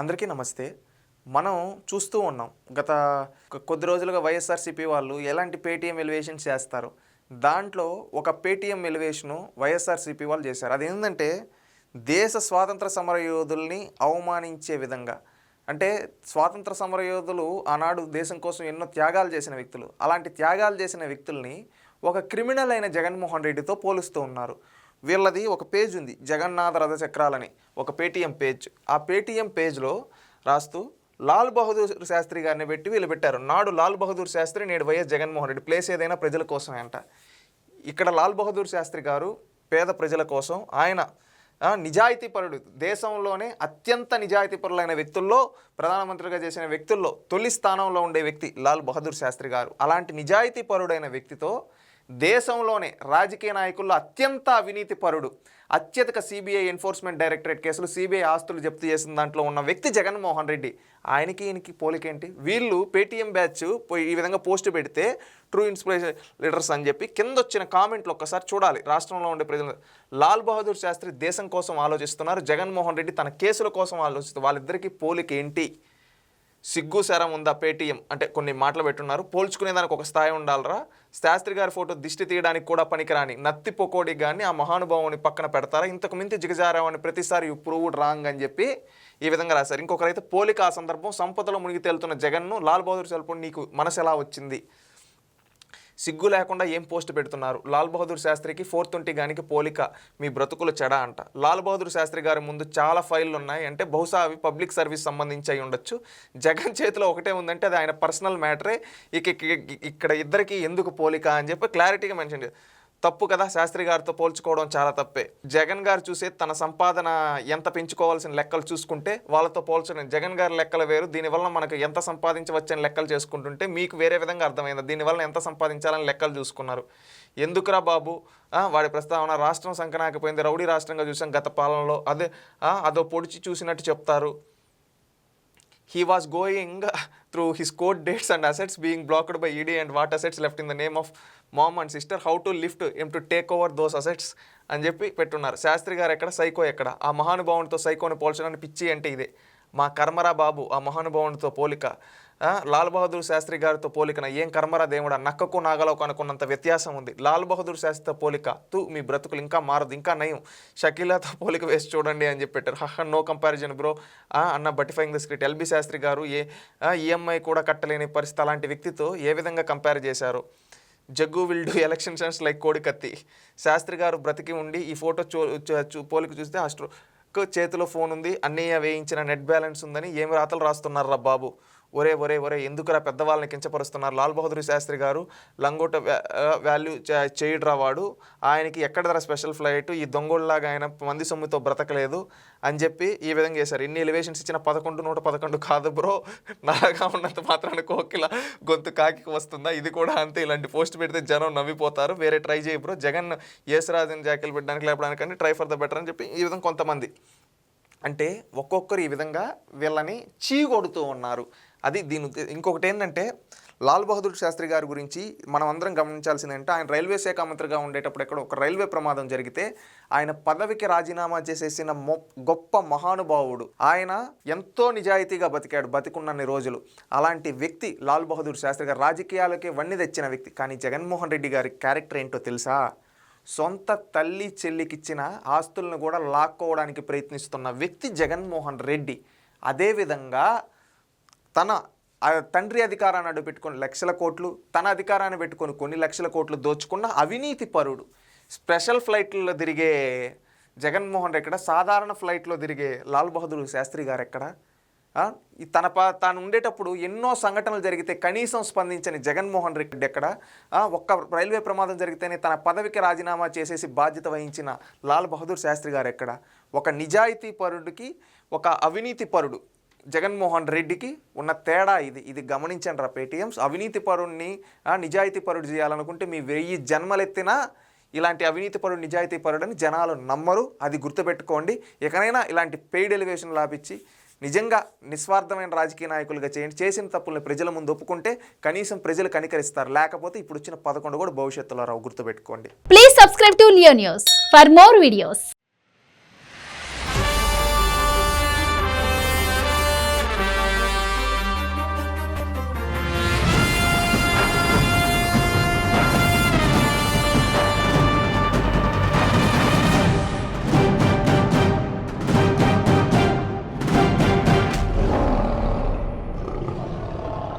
అందరికీ నమస్తే. మనం చూస్తూ ఉన్నాం. గత కొద్ది రోజులుగా వైఎస్ఆర్‌సీపీ వాళ్ళు ఎలాంటి పేటీఎం ఎలివేషన్స్ చేస్తారు. దాంట్లో ఒక పేటీఎం ఎలివేషను వైఎస్ఆర్‌సీపీ వాళ్ళు చేశారు. అదేంటంటే దేశ స్వాతంత్ర సమరయోధుల్ని అవమానించే విధంగా. అంటే స్వాతంత్ర సమరయోధులు ఆనాడు దేశం కోసం ఎన్నో త్యాగాలు చేసిన వ్యక్తులు. అలాంటి త్యాగాలు చేసిన వ్యక్తుల్ని ఒక క్రిమినల్ అయిన జగన్మోహన్ రెడ్డితో పోలుస్తూ ఉన్నారు. వీళ్ళది ఒక పేజ్ ఉంది, జగన్నాథ రథ చక్రాలని ఒక పేటీఎం పేజ్. ఆ పేటీఎం పేజ్లో రాస్తూ లాల్ బహదూర్ శాస్త్రి గారిని పెట్టి వీళ్ళు పెట్టారు. నాడు లాల్ బహదూర్ శాస్త్రి, నేడు వైఎస్ జగన్మోహన్ రెడ్డి. ప్లేస్ ఏదైనా ప్రజల కోసమే అంట. ఇక్కడ లాల్ బహదూర్ శాస్త్రి గారు పేద ప్రజల కోసం, ఆయన నిజాయితీపరుడు, దేశంలోనే అత్యంత నిజాయితీపరులైన వ్యక్తుల్లో, ప్రధానమంత్రిగా చేసిన వ్యక్తుల్లో తొలి స్థానంలో ఉండే వ్యక్తి లాల్ బహదూర్ శాస్త్రి గారు. అలాంటి నిజాయితీపరుడైన వ్యక్తితో దేశంలోనే రాజకీయ నాయకుల్లో అత్యంత అవినీతిపరుడు, అత్యధిక సిబిఐ ఎన్ఫోర్స్మెంట్ డైరెక్టరేట్ కేసులు, సిబిఐ ఆస్తులు జప్తు చేసిన దాంట్లో ఉన్న వ్యక్తి జగన్మోహన్ రెడ్డి. ఆయనకి ఈయనకి పోలికేంటి? వీళ్ళు పేటీఎం బ్యాచ్ ఈ విధంగా పోస్ట్ పెడితే ట్రూ ఇన్స్పిరేషన్ లీడర్స్ అని చెప్పి కింద వచ్చిన కామెంట్లు ఒక్కసారి చూడాలి. రాష్ట్రంలో ఉండే ప్రజలు, లాల్ బహదూర్ శాస్త్రి దేశం కోసం ఆలోచిస్తున్నారు, జగన్మోహన్ రెడ్డి తన కేసుల కోసం ఆలోచిస్తున్నారు. వాళ్ళిద్దరికీ పోలికేంటి? సిగ్గు శరం ఉందా? పేటీఎం అంటే కొన్ని మాటలు పెట్టున్నారు. పోల్చుకునేదానికి ఒక స్థాయి ఉండాలరా. శాస్త్రి గారి ఫోటో దిష్టి తీయడానికి కూడా పనికిరాని నత్తి పొకోడి కానీ ఆ మహానుభావుని పక్కన పెడతారా? ఇంతకు మించి జిగజారావని ప్రతిసారి యు ప్రూవ్డ్ రాంగ్ అని చెప్పి ఈ విధంగా రాశారు. ఇంకొకరైతే పోలిక, ఆ సందర్భం సంపదలో మునిగి తేలుతున్న జగన్ను లాల్ బహదూర్ శాస్త్రి, నీకు మనసు ఎలా వచ్చింది? సిగ్గు లేకుండా ఏం పోస్ట్ పెడుతున్నారు? లాల్ బహదూర్ శాస్త్రికి 420 గానికి పోలిక, మీ బ్రతుకులు చెడ అంట. లాల్ బహదూర్ శాస్త్రి గారి ముందు చాలా ఫైళ్ళు ఉన్నాయి అంటే బహుశా అవి పబ్లిక్ సర్వీస్ సంబంధించి అయి ఉండొచ్చు. జగన్ చేతిలో ఒకటే ఉందంటే అది ఆయన పర్సనల్ మ్యాటరే. ఇక్కడ ఇద్దరికి ఎందుకు పోలిక అని చెప్పి క్లారిటీగా మెన్షన్ చేయాలి. తప్పు కదా, శాస్త్రి గారితో పోల్చుకోవడం చాలా తప్పే. జగన్ గారు చూసే తన సంపాదన ఎంత పెంచుకోవాల్సిన లెక్కలు చూసుకుంటే వాళ్ళతో పోల్చడం. జగన్ గారి లెక్కలు వేరు, దీనివల్ల మనకు ఎంత సంపాదించవచ్చని లెక్కలు చేసుకుంటుంటే మీకు వేరే విధంగా అర్థమైంది. దీనివల్ల ఎంత సంపాదించాలని లెక్కలు చూసుకున్నారు. ఎందుకురా బాబు వాడి ప్రస్తావన? రాష్ట్రం సంకనాకపోయింది, రౌడీ రాష్ట్రంగా చూసాం గత పాలనలో, అదో పొడిచి చూసినట్టు చెప్తారు. He was going through his court dates and assets being blocked by ED and what assets left in the name of mom and sister, how to lift him to take over those assets అని చెప్పి పెట్టున్నారు. శాస్త్రి గారు ఎక్కడ, psycho ఎక్కడ? ఆ మహానుభావునితో సైకోని పోల్చడానికి పిచ్చి అంటే ఇదే. మా కర్మరా బాబు ఆ మహానుభావునితో పోలిక, లాల్ బహదూర్ శాస్త్రి గారితో పోలికన ఏం కర్మరా దేవుడా, నక్కకు నాగలకు అనుకున్నంత వ్యత్యాసం ఉంది. లాల్ బహదూర్ శాస్త్రితో పోలిక, మీ బ్రతుకులు ఇంకా మారదు, ఇంకా నయం. షకీలాతో పోలిక వేసి చూడండి అని చెప్పి పెట్టారు. నో కంపారిజన్ బ్రో అన్న బటిఫైయింగ్ ద స్క్రిప్ట్. ఎల్బీ శాస్త్రి గారు ఈఎంఐ కూడా కట్టలేని పరిస్థితి, అలాంటి వ్యక్తితో ఏ విధంగా కంపేర్ చేశారు? Jaggu will do elections like కోడికత్తి. శాస్త్రి గారు బ్రతికి ఉండి ఈ ఫోటో పోలిక చూస్తే చేతిలో ఫోన్ ఉంది, అన్నయ్య వేయించిన నెట్ బ్యాలెన్స్ ఉందని ఏమి రాతలు రాస్తున్నారా బాబు? ఒరే ఒరే ఒరే, ఎందుకురా పెద్దవాళ్ళని కించపరుస్తున్నారు? లాల్ బహదూర్ శాస్త్రి గారు లంగోట వాల్యూ చేయడురా వాడు, ఆయనకి ఎక్కడదరా స్పెషల్ ఫ్లైట్, ఈ దొంగోళ్ళలాగా ఆయన మంది సొమ్ముతో బ్రతకలేదు అని చెప్పి ఈ విధంగా చేశారు. ఇన్ని ఎలివేషన్స్ ఇచ్చిన 111 కాదు బ్రో, నల్లగా ఉన్నంత మాత్రాన కోకిల గొంతు కాకి వస్తుందా? ఇది కూడా అంతే. ఇలాంటి పోస్ట్ పెడితే జనం నవ్విపోతారు. వేరే ట్రై చేయ బ్రో, జగన్ యేసరాజుని జాకిలు పెట్టడానికి లేపడానికని ట్రై ఫర్ ద బెటర్ అని చెప్పి ఈ విధంగా కొంతమంది అంటే ఒక్కొక్కరు ఈ విధంగా వీళ్ళని చీకొడుతూ ఉన్నారు. అది దీని. ఇంకొకటి ఏంటంటే లాల్ బహదూర్ శాస్త్రి గారి గురించి మనం అందరం గమనించాల్సింది అంటే, ఆయన రైల్వే శాఖ మంత్రిగా ఉండేటప్పుడు ఎక్కడ ఒక రైల్వే ప్రమాదం జరిగితే ఆయన పదవికి రాజీనామా చేసేసిన గొప్ప మహానుభావుడు. ఆయన ఎంతో నిజాయితీగా బతికున్నన్ని రోజులు. అలాంటి వ్యక్తి లాల్ బహదూర్ శాస్త్రి గారు రాజకీయాలకే వన్నె తెచ్చిన వ్యక్తి. కానీ జగన్మోహన్ రెడ్డి గారి క్యారెక్టర్ ఏంటో తెలుసా? సొంత తల్లి చెల్లికిచ్చిన ఆస్తులను కూడా లాక్కోవడానికి ప్రయత్నిస్తున్న వ్యక్తి జగన్మోహన్ రెడ్డి. అదేవిధంగా తన తండ్రి అధికారాన్ని అడ్డుపెట్టుకొని లక్షల కోట్లు, తన అధికారాన్ని పెట్టుకొని కొన్ని లక్షల కోట్లు దోచుకున్న అవినీతి పరుడు. స్పెషల్ ఫ్లైట్లలో తిరిగే జగన్మోహన్ రెడ్డి ఎక్కడ? సాధారణ ఫ్లైట్లో తిరిగే లాల్ బహదూర్ శాస్త్రి గారు ఎక్కడ? తాను ఉండేటప్పుడు ఎన్నో సంఘటనలు జరిగితే కనీసం స్పందించని జగన్మోహన్ రెడ్డి ఎక్కడ? ఒక్క రైల్వే ప్రమాదం జరిగితేనే తన పదవికి రాజీనామా చేసేసి బాధ్యత వహించిన లాల్ బహదూర్ శాస్త్రి గారు ఎక్కడ? ఒక నిజాయితీ పరుడికి ఒక అవినీతి పరుడు జగన్మోహన్ రెడ్డికి ఉన్న తేడా ఇది గమనించండి రా పేటీఎంస్. అవినీతి పరుడిని నిజాయితీ పరుడు చేయాలనుకుంటే మీ 1000 జన్మలెత్తినా ఇలాంటి అవినీతి పరుడు నిజాయితీ పరుడని జనాలు నమ్మరు. అది గుర్తుపెట్టుకోండి. ఎక్కడైనా ఇలాంటి పెయిడ్ ఎలివేషన్ లాపించి నిజంగా నిస్వార్థమైన రాజకీయ నాయకులుగా చేయండి. చేసిన తప్పుల్ని ప్రజల ముందు ఒప్పుకుంటే కనీసం ప్రజలు కనికరిస్తారు. లేకపోతే ఇప్పుడు వచ్చిన 11 కూడా భవిష్యత్తులో రావు. గుర్తుపెట్టుకోండి. Please subscribe to Leo news for more videos.